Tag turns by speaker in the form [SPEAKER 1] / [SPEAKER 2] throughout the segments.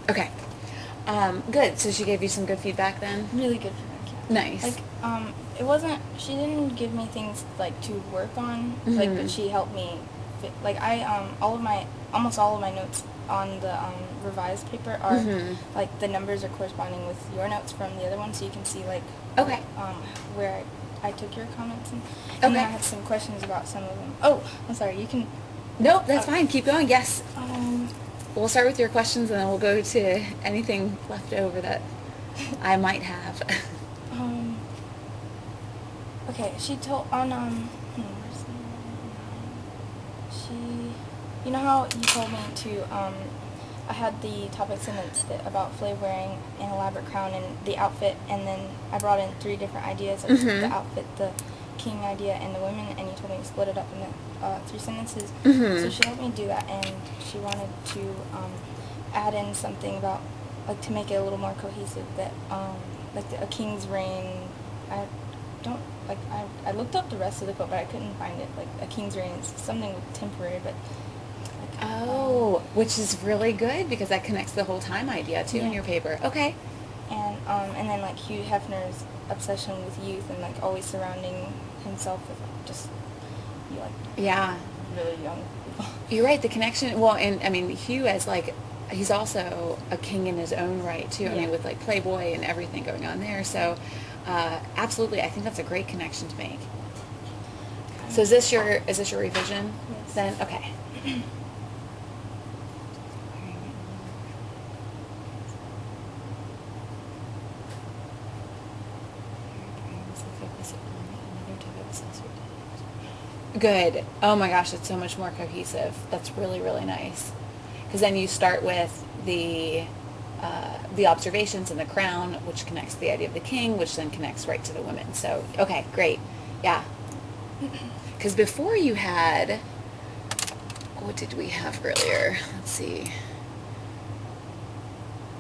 [SPEAKER 1] Okay. Good. So she gave you some good feedback then?
[SPEAKER 2] Really good feedback. Yeah.
[SPEAKER 1] Nice.
[SPEAKER 2] Like, it wasn't. She didn't give me things like to work on. Like, but
[SPEAKER 1] Mm-hmm.
[SPEAKER 2] she helped me. Like, almost all of my notes on the revised paper are
[SPEAKER 1] Mm-hmm.
[SPEAKER 2] like the numbers are corresponding with your notes from the other one, so you can see like
[SPEAKER 1] Okay.
[SPEAKER 2] where I took your comments and then I
[SPEAKER 1] Okay.
[SPEAKER 2] had some questions about some of them. Oh, I'm sorry. You can.
[SPEAKER 1] Nope, that's
[SPEAKER 2] Uh,
[SPEAKER 1] fine. Keep going. Yes.
[SPEAKER 2] um.
[SPEAKER 1] We'll start with your questions and then we'll go to anything left over that I might have.
[SPEAKER 2] um. Okay, she told on where's she, you know how you told me to I had the topic sentence about Flav wearing an elaborate crown and the outfit, and then I brought in three different ideas, like the
[SPEAKER 1] Mm-hmm.
[SPEAKER 2] outfit, the king idea, and the women, and you told me to split it up in the three sentences. So
[SPEAKER 1] Mm-hmm.
[SPEAKER 2] she helped me do that, and she wanted to add in something about like to make it a little more cohesive that like a king's reign. I don't like I looked up the rest of the quote, but I couldn't find it. Like a king's reign is something with temporary, but like
[SPEAKER 1] Oh, which is really good because that connects the whole time idea too in
[SPEAKER 2] yeah.
[SPEAKER 1] your paper. Okay.
[SPEAKER 2] And then like Hugh Hefner's obsession with youth and like always surrounding himself with like just like
[SPEAKER 1] Yeah.
[SPEAKER 2] really young people.
[SPEAKER 1] You're right. The connection. Well, and I mean, Hugh as like he's also a king in his own right too. I
[SPEAKER 2] Yeah.
[SPEAKER 1] mean, with like Playboy and everything going on there. So, absolutely, I think that's a great connection to make. So is this your revision?
[SPEAKER 2] Yes.
[SPEAKER 1] Then okay. Good. Oh my gosh, it's so much more cohesive. That's really, really nice. Because then you start with the observations and the crown, which connects to the idea of the king, which then connects right to the women. So okay, great. Yeah. Because before you had, what did we have earlier? Let's see.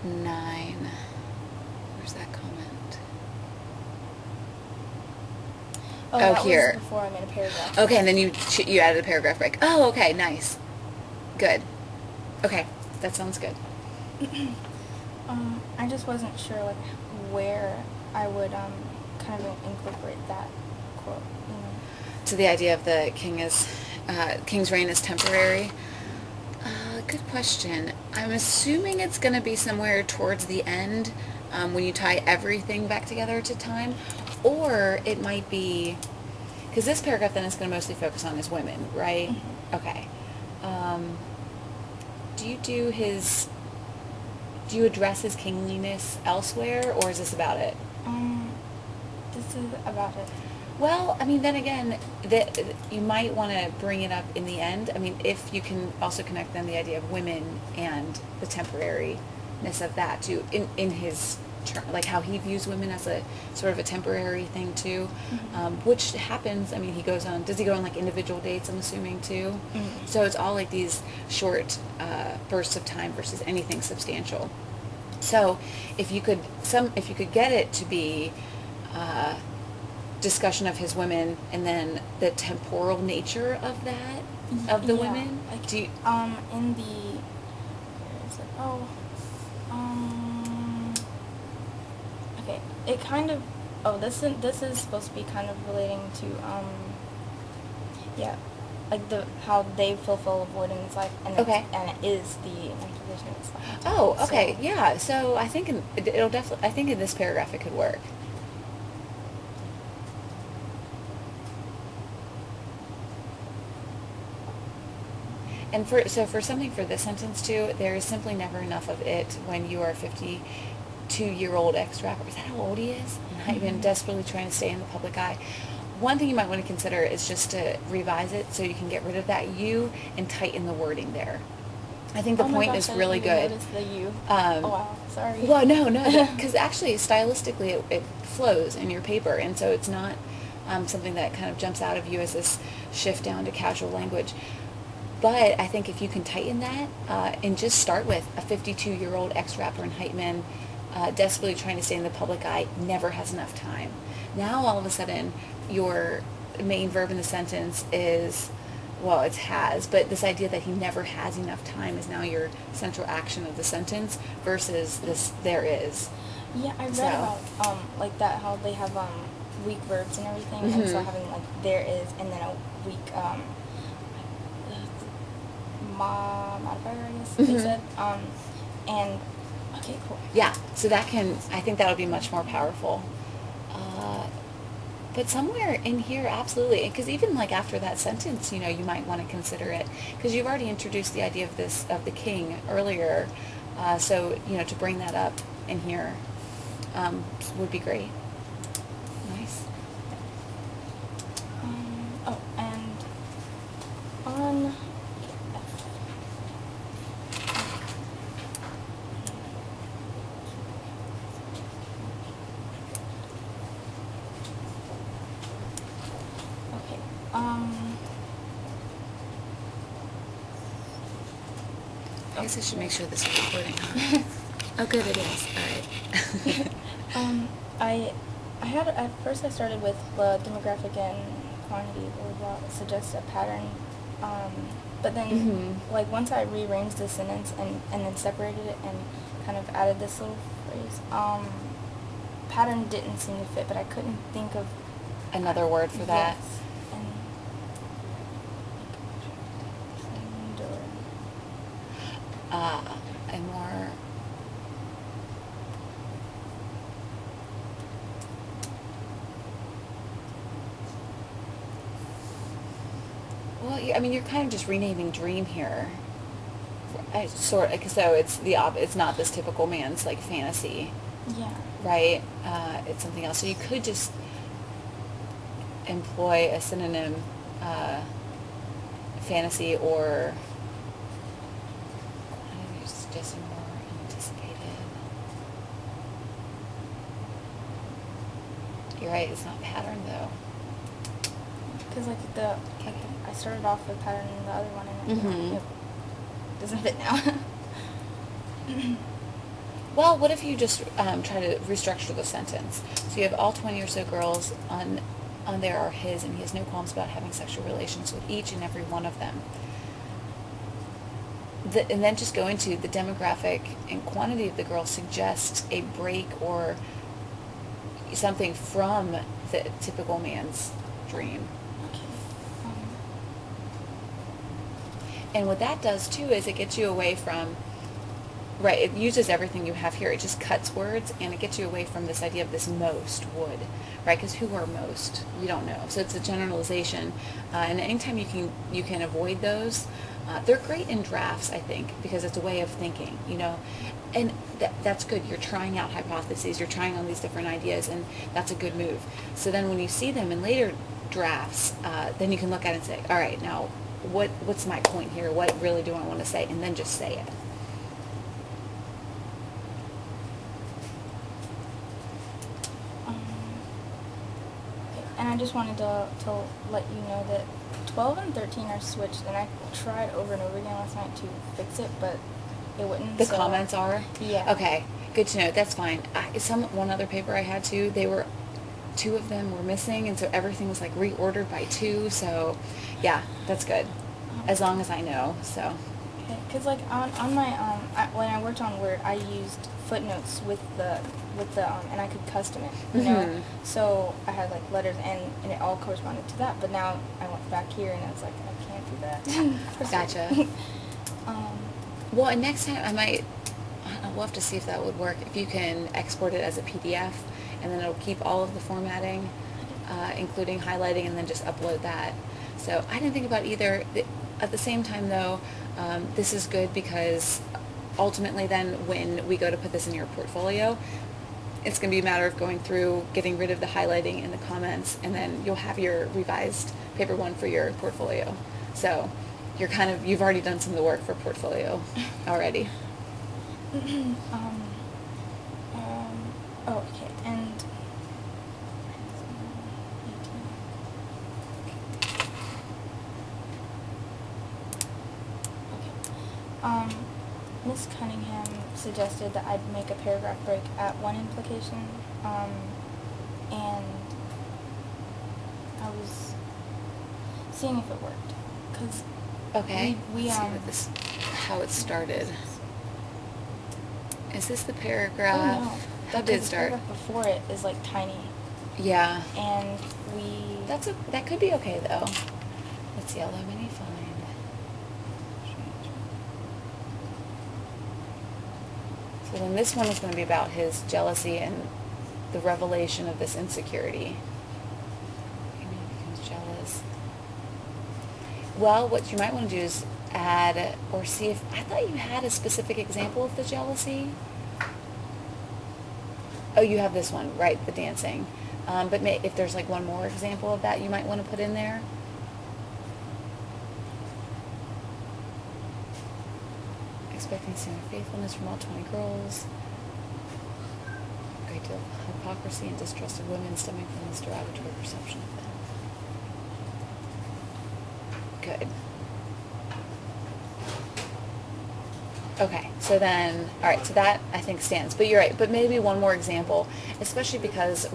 [SPEAKER 1] 9. Where's that comment?
[SPEAKER 2] Oh,
[SPEAKER 1] Oh,
[SPEAKER 2] that was
[SPEAKER 1] here.
[SPEAKER 2] before I made a paragraph.
[SPEAKER 1] Okay, and then you added a paragraph break. Oh, okay, nice. Good. Okay, that sounds good.
[SPEAKER 2] I just wasn't sure like where I would kind of incorporate that quote. You know.
[SPEAKER 1] To the idea of the king's reign is temporary. Good question. I'm assuming it's going to be somewhere towards the end when you tie everything back together to time, or it might be because this paragraph then is going to mostly focus on his women, right?
[SPEAKER 2] Mm-hmm.
[SPEAKER 1] Okay. Um, do you do his? Do you address his kingliness elsewhere, or is this about it?
[SPEAKER 2] This is about it.
[SPEAKER 1] Well, I mean, then again, that you might want to bring it up in the end. I mean, if you can also connect then the idea of women and the temporariness of that too, in his like how he views women as a sort of a temporary thing too,
[SPEAKER 2] Mm-hmm.
[SPEAKER 1] which happens. I mean, he goes on. Does he go on like individual dates? I'm assuming too.
[SPEAKER 2] Mm-hmm.
[SPEAKER 1] So it's all like these short bursts of time versus anything substantial. So if you could get it to be uh, discussion of his women and then the temporal nature of that of the
[SPEAKER 2] Yeah,
[SPEAKER 1] women.
[SPEAKER 2] like
[SPEAKER 1] Do you?
[SPEAKER 2] in the where is it? Oh, um, okay. It kind of this is supposed to be kind of relating to yeah, like the how they fulfill a void in his life, and
[SPEAKER 1] Okay.
[SPEAKER 2] it is the imposition of his life.
[SPEAKER 1] Oh, okay.
[SPEAKER 2] So
[SPEAKER 1] Yeah. So I think it'll definitely. I think in this paragraph it could work. And for something for this sentence too, there is simply never enough of it when you are a 52-year-old ex-rapper. Is that how old he is? Not even
[SPEAKER 2] mm-hmm.
[SPEAKER 1] desperately trying to stay in the public eye. One thing you might want to consider is just to revise it so you can get rid of that you and tighten the wording there. I think the
[SPEAKER 2] Oh my
[SPEAKER 1] point
[SPEAKER 2] gosh,
[SPEAKER 1] is
[SPEAKER 2] I didn't
[SPEAKER 1] really
[SPEAKER 2] even
[SPEAKER 1] good.
[SPEAKER 2] notice the you. Oh
[SPEAKER 1] Um,
[SPEAKER 2] wow, sorry.
[SPEAKER 1] well, no, because actually stylistically it flows in your paper, and so it's not something that kind of jumps out of you as this shift down to casual language. But I think if you can tighten that and just start with a 52-year-old ex-rapper and hype man desperately trying to stay in the public eye, never has enough time. Now all of a sudden your main verb in the sentence is well, it's has, but this idea that he never has enough time is now your central action of the sentence versus this there is.
[SPEAKER 2] Yeah, I read
[SPEAKER 1] So.
[SPEAKER 2] about like that, how they have weak verbs and everything, and so
[SPEAKER 1] Mhm.
[SPEAKER 2] having like there is and then a weak modifier, I guess they
[SPEAKER 1] Mhm.
[SPEAKER 2] said. And okay, cool.
[SPEAKER 1] Yeah, so that can, I think that'll be much more powerful. Uh, but somewhere in here, absolutely, because even like after that sentence, you might want to consider it, because you've already introduced the idea of this, of the king earlier. So, to bring that up in here would be great. Nice.
[SPEAKER 2] Oh, and on okay,
[SPEAKER 1] I guess I should make sure this is recording, huh? Oh, good, it is. All right.
[SPEAKER 2] I had at first I started with the demographic and quantity, blah blah blah, suggests a pattern, but then
[SPEAKER 1] Mhm.
[SPEAKER 2] like once I rearranged the sentence and then separated it and kind of added this little phrase, pattern didn't seem to fit, but I couldn't think of
[SPEAKER 1] Another word for that.
[SPEAKER 2] Yes, and trend or
[SPEAKER 1] A more. Well, I mean, you're kind of just renaming dream here. So it's not this typical man's like fantasy,
[SPEAKER 2] yeah.
[SPEAKER 1] right? It's something else. So you could just employ a synonym, fantasy, or quantity, you're suggesting more anticipated. You're right. It's not pattern though.
[SPEAKER 2] Because like I started off with pattern in the other one and
[SPEAKER 1] Mhm.
[SPEAKER 2] it doesn't fit now.
[SPEAKER 1] Well, what if you just try to restructure the sentence? So you have all 20 or so girls on there are his, and he has no qualms about having sexual relations with each and every one of them. And then just go into the demographic and quantity of the girls suggests a break or something from the typical man's dream.
[SPEAKER 2] Okay.
[SPEAKER 1] And what that does too is it gets you away from, right, it uses everything you have here. It just cuts words and it gets you away from this idea of this most would, right? Because who are most? We don't know. So it's a generalization. And anytime you can avoid those, they're great in drafts, I think, because it's a way of thinking, and that's good. You're trying out hypotheses. You're trying on these different ideas, and that's a good move. So then when you see them in later drafts, then you can look at it and say, all right, now what's my point here? What really do I want to say? And then just say it.
[SPEAKER 2] Okay. And I just wanted to let you know that 12 and 13 are switched, and I tried over and over again last night to fix it, but it wouldn't.
[SPEAKER 1] The
[SPEAKER 2] so-
[SPEAKER 1] comments are?
[SPEAKER 2] Yeah.
[SPEAKER 1] Okay, good to know. That's fine. One other paper I had too, two of them were missing, and so everything was like reordered by two, so yeah, that's good. As long as I know, so.
[SPEAKER 2] Okay, because like on my when I worked on Word, I used footnotes with the and I could custom it,
[SPEAKER 1] Mhm.
[SPEAKER 2] So I had like letters and it all corresponded to that. But now I went back here and I was like, I can't do that.
[SPEAKER 1] Gotcha.
[SPEAKER 2] um,
[SPEAKER 1] Well, and next time I don't know, we'll have to see if that would work. If you can export it as a PDF, and then it'll keep all of the formatting, including highlighting, and then just upload that. So I didn't think about either. At the same time, though, this is good because ultimately then when we go to put this in your portfolio, it's going to be a matter of going through, getting rid of the highlighting and the comments, and then you'll have your revised paper one for your portfolio. So you've already done some of the work for portfolio already.
[SPEAKER 2] oh, okay, and Miss Cunningham suggested that I'd make a paragraph break at one implication, and I was seeing if it worked, because
[SPEAKER 1] Okay.
[SPEAKER 2] we
[SPEAKER 1] Let's see what this, how it started. Is this the paragraph?
[SPEAKER 2] oh no,
[SPEAKER 1] How did it start?
[SPEAKER 2] The paragraph before it is like tiny,
[SPEAKER 1] Yeah.
[SPEAKER 2] and we.
[SPEAKER 1] That could be okay though. Let's see. Although many find. So then this one is going to be about his jealousy and the revelation of this insecurity. He becomes jealous. Well, what you might want to do is add or see if, I thought you had a specific example of the jealousy. Oh, you have this one, right, the dancing. But if there's like one more example of that you might want to put in there. Expecting standard faithfulness from all 20 girls. A great deal of hypocrisy and distrust of women stemming from this derogatory perception of them. Good. Okay, so then, all right, so that I think stands. But you're right, but maybe one more example, especially because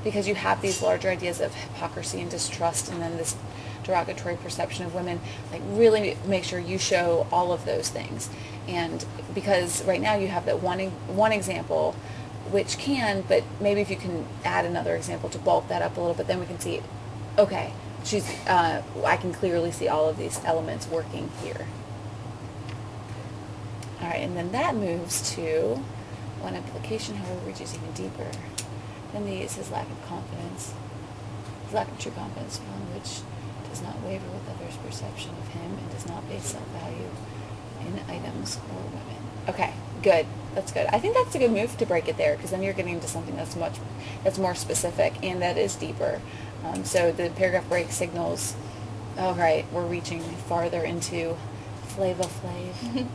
[SPEAKER 1] because you have these larger ideas of hypocrisy and distrust and then this derogatory perception of women, like really make sure you show all of those things. And because right now you have that one example, which can, but maybe if you can add another example to bulk that up a little bit, then we can see, okay, I can clearly see all of these elements working here. All right, and then that moves to one implication, however, reaches even deeper. Then these, his lack of confidence, his lack of true confidence, one which does not waver with others' perception of him and does not base self-value in items or women. Okay, good. That's good. I think that's a good move to break it there, because then you're getting into something that's more specific and that is deeper. So the paragraph break signals, oh right, we're reaching farther into Flava Flav.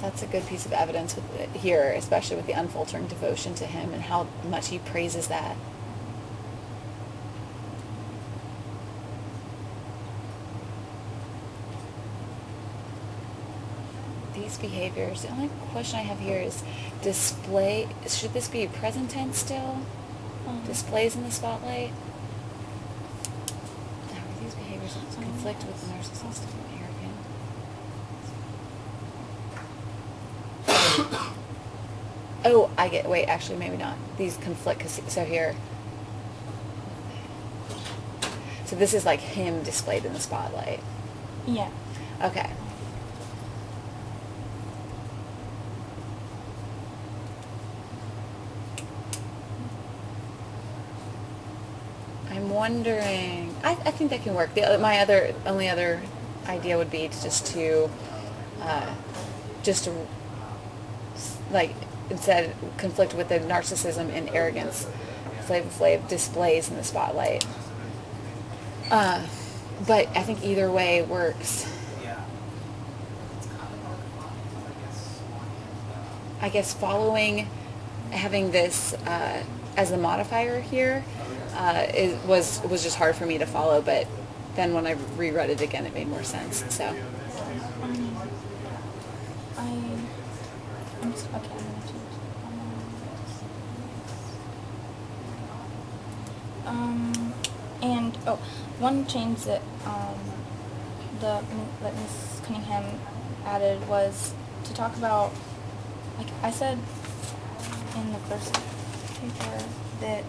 [SPEAKER 1] That's a good piece of evidence here, especially with the unfaltering devotion to him and how much he praises that. These behaviors, the only question I have here is display, should this be present tense still? Displays in the spotlight? How are these behaviors conflict with the narcissistic and arrogant? Oh, wait, actually maybe not. These conflict, so here. So this is like him displayed in the spotlight.
[SPEAKER 2] Yeah.
[SPEAKER 1] Okay. I'm wondering, I think that can work. My only other idea would be just to like, instead conflict with the narcissism and arrogance Flava Flav displays in the spotlight. But I think either way works. I guess having this as a modifier here was just hard for me to follow, but then when I reread it again, it made more sense. So.
[SPEAKER 2] I'm gonna change. And one change that that Miss Cunningham added was to talk about, like I said in the first paper, that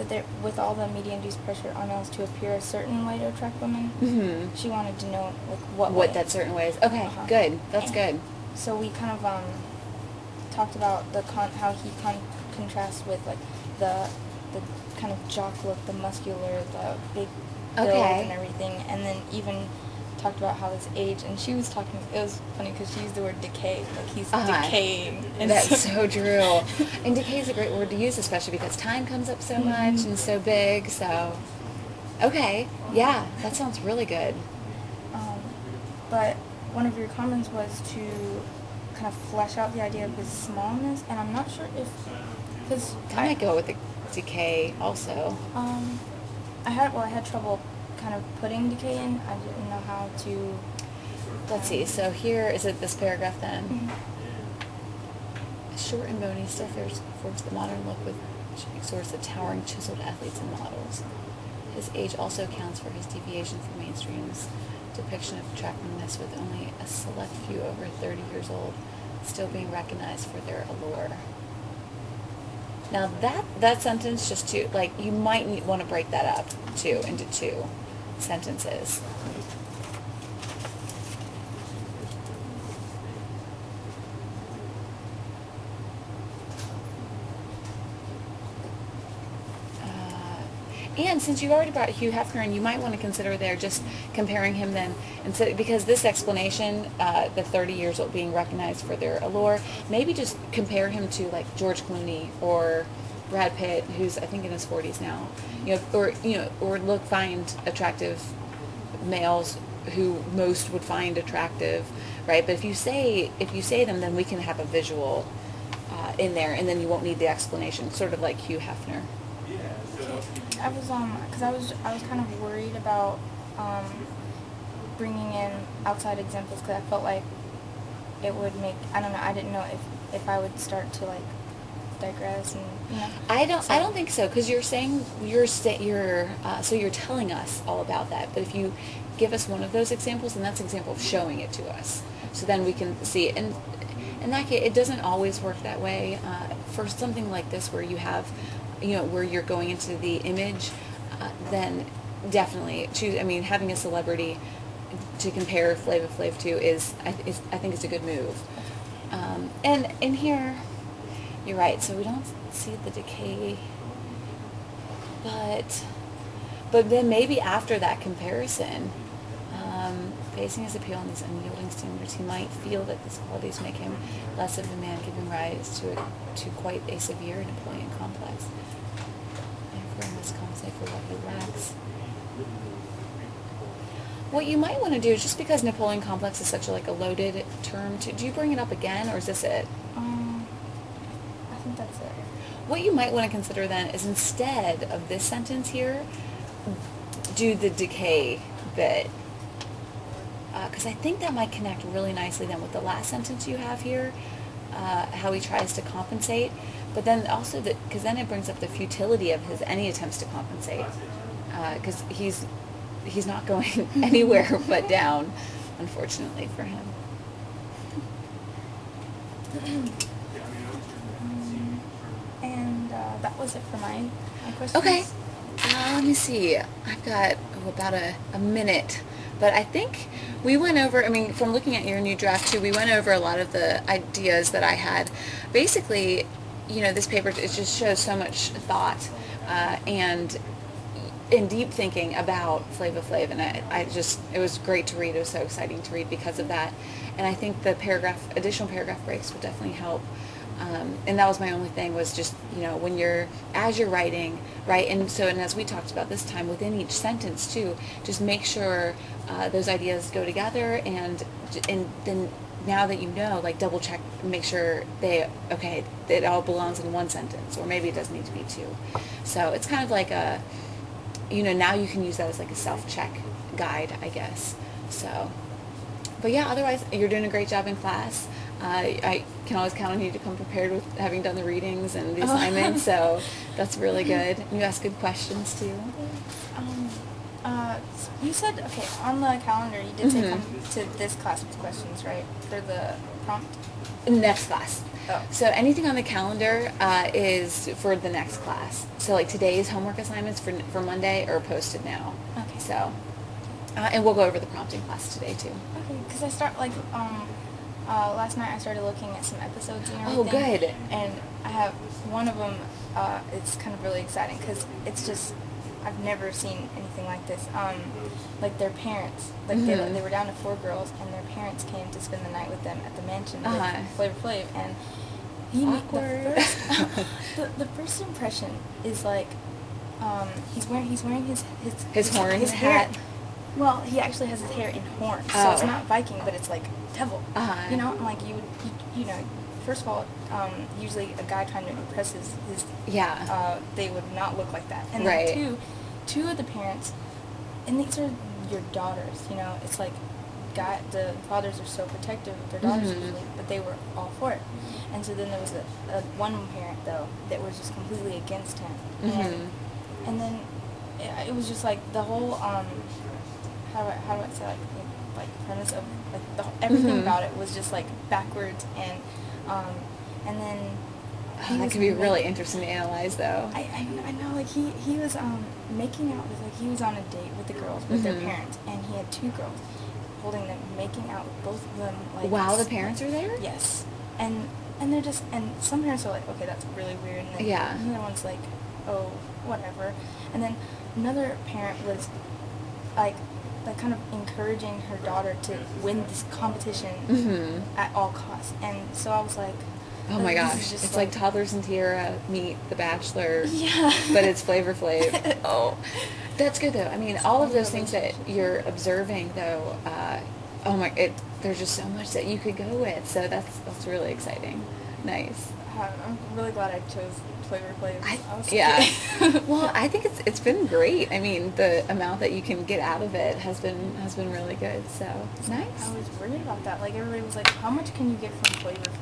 [SPEAKER 2] there, with all the media-induced pressure on males to appear a certain way to attract women,
[SPEAKER 1] Mm-hmm.
[SPEAKER 2] she wanted to know like what
[SPEAKER 1] What
[SPEAKER 2] way.
[SPEAKER 1] that certain way is. Okay, good. That's good.
[SPEAKER 2] So we kind of talked about how he contrasts with like the kind of jock look, the muscular, the big build and everything, and then even talked about how his age, and she was talking, it was funny because she used the word decay, like he's decaying. And
[SPEAKER 1] that's so true. And decay is a great word to use, especially because time comes up so much and so big, so okay, yeah, that sounds really good.
[SPEAKER 2] But one of your comments was to kind of flesh out the idea of his smallness, and I'm not sure if, because
[SPEAKER 1] I might go with the decay also.
[SPEAKER 2] I had trouble kind of putting decay in. I didn't know how to
[SPEAKER 1] let's see. So here, is it this paragraph then?
[SPEAKER 2] Mhm.
[SPEAKER 1] Short and bony, still forms the modern look with exhorts the towering, chiseled athletes and models. His age also accounts for his deviation from mainstream's depiction of attractiveness, with only a select few over 30 years old still being recognized for their allure. Now that sentence, just to, like, you might want to break that up too into two sentences. And since you've already brought Hugh Hefner in, you might want to consider there just comparing him then, instead, because this explanation, the 30 years old being recognized for their allure, maybe just compare him to like George Clooney or Brad Pitt, who's I think in his 40s now, or find attractive males who most would find attractive, right? But if you say them, then we can have a visual in there, and then you won't need the explanation, sort of like Hugh Hefner.
[SPEAKER 2] I was because I was kind of worried about bringing in outside examples, because I felt like it would make, I don't know, I didn't know if I would start to like digress and
[SPEAKER 1] I don't think so, because so you're telling us all about that. But if you give us one of those examples, then that's an example of showing it to us, so then we can see it. And in that case, it doesn't always work that way. For something like this, where you have, where you're going into the image, then definitely choose. I mean, having a celebrity to compare Flava Flav to I think it's a good move. And in here, you're right. So we don't see the decay, but then maybe after that comparison, facing his appeal on these unyielding standards, he might feel that these qualities make him less of a man, giving rise to quite a severe Napoleon complex. Therefore, he must compensate for what he lacks. What you might want to do is, just because Napoleon complex is such a loaded term, do you bring it up again, or is this it?
[SPEAKER 2] I think that's it.
[SPEAKER 1] What you might want to consider then is, instead of this sentence here, do the decay bit. Because I think that might connect really nicely then with the last sentence you have here, how he tries to compensate, but then also because then it brings up the futility of any attempts to compensate, because he's not going anywhere but down, unfortunately for him.
[SPEAKER 2] And that was it for my questions.
[SPEAKER 1] Okay, let me see. I've got about a minute. But I think we went over, from looking at your new draft too, we went over a lot of the ideas that I had. Basically, this paper, it just shows so much thought and deep thinking about Flava Flav, and it was great to read. It was so exciting to read because of that. And I think the additional paragraph breaks will definitely help. And that was my only thing, was just, as you're writing, right, and as we talked about this time, within each sentence too, just make sure those ideas go together, and then now that double check, make sure it all belongs in one sentence, or maybe it does need to be two. So it's kind of like now you can use that as like a self-check guide, I guess. So, but yeah, otherwise you're doing a great job in class. I can always count on you to come prepared with having done the readings and the assignments, so that's really good. You ask good questions too.
[SPEAKER 2] You said, on the calendar you did say come to this class with questions, right? For the prompt?
[SPEAKER 1] Next class.
[SPEAKER 2] Oh.
[SPEAKER 1] So anything on the calendar is for the next class. So like today's homework assignments for Monday are posted now.
[SPEAKER 2] Okay.
[SPEAKER 1] So, and we'll go over the prompting class today too.
[SPEAKER 2] Okay, because I start last night I started looking at some episodes and everything.
[SPEAKER 1] Oh, good.
[SPEAKER 2] And I have one of them. It's kind of really exciting because it's just, I've never seen anything like this. Like their parents, they were down to 4 girls, and their parents came to spend the night with them at the mansion with Flava Flav, and
[SPEAKER 1] Awkward.
[SPEAKER 2] the first impression is like, he's wearing his
[SPEAKER 1] horns
[SPEAKER 2] hat.
[SPEAKER 1] hat.
[SPEAKER 2] Well, he actually has his hair in horns, so it's not Viking, but it's like devil. I'm like, first of all, usually a guy trying to impress his they would not look like that. And then two of the parents, and these are your daughters, it's like, the fathers are so protective of their daughters
[SPEAKER 1] Mhm.
[SPEAKER 2] usually, but they were all for it. And so then there was a one parent though that was just completely against him,
[SPEAKER 1] Mhm.
[SPEAKER 2] and then it was just like the whole how do I say like premise of like everything
[SPEAKER 1] Mhm.
[SPEAKER 2] about it was just like backwards, and then he
[SPEAKER 1] That
[SPEAKER 2] was
[SPEAKER 1] could be really
[SPEAKER 2] make-
[SPEAKER 1] interesting to analyze, though.
[SPEAKER 2] I know, like he was making out with, like, he was on a date with the girls with their
[SPEAKER 1] Mhm.
[SPEAKER 2] parents, and he had two girls holding them, making out with both of them, like,
[SPEAKER 1] While the parents are there?
[SPEAKER 2] yes, and they're just, and some parents are like, okay, that's really weird, and then
[SPEAKER 1] Yeah.
[SPEAKER 2] another one's like, oh, whatever, and then another parent was like kind of encouraging her daughter to win this competition
[SPEAKER 1] Mhm.
[SPEAKER 2] at all costs, and so I was like,
[SPEAKER 1] Oh my
[SPEAKER 2] this is
[SPEAKER 1] gosh,
[SPEAKER 2] just
[SPEAKER 1] it's like Toddlers and Tiara meet The Bachelor,
[SPEAKER 2] yeah,
[SPEAKER 1] but it's Flavor Flav. Oh, that's good though. I mean, all of
[SPEAKER 2] All the
[SPEAKER 1] those things that
[SPEAKER 2] relationships.
[SPEAKER 1] you're observing though, oh my, there's just so much that you could go with. So that's really exciting. Nice.
[SPEAKER 2] I'm really glad I chose Flavor Flav. I was
[SPEAKER 1] Yeah.
[SPEAKER 2] scared.
[SPEAKER 1] Well, I think it's been great. I mean, the amount that you can get out of it has been really good. So nice.
[SPEAKER 2] I was worried about that. Like, everybody was like, how much can you get from Flavor Flav?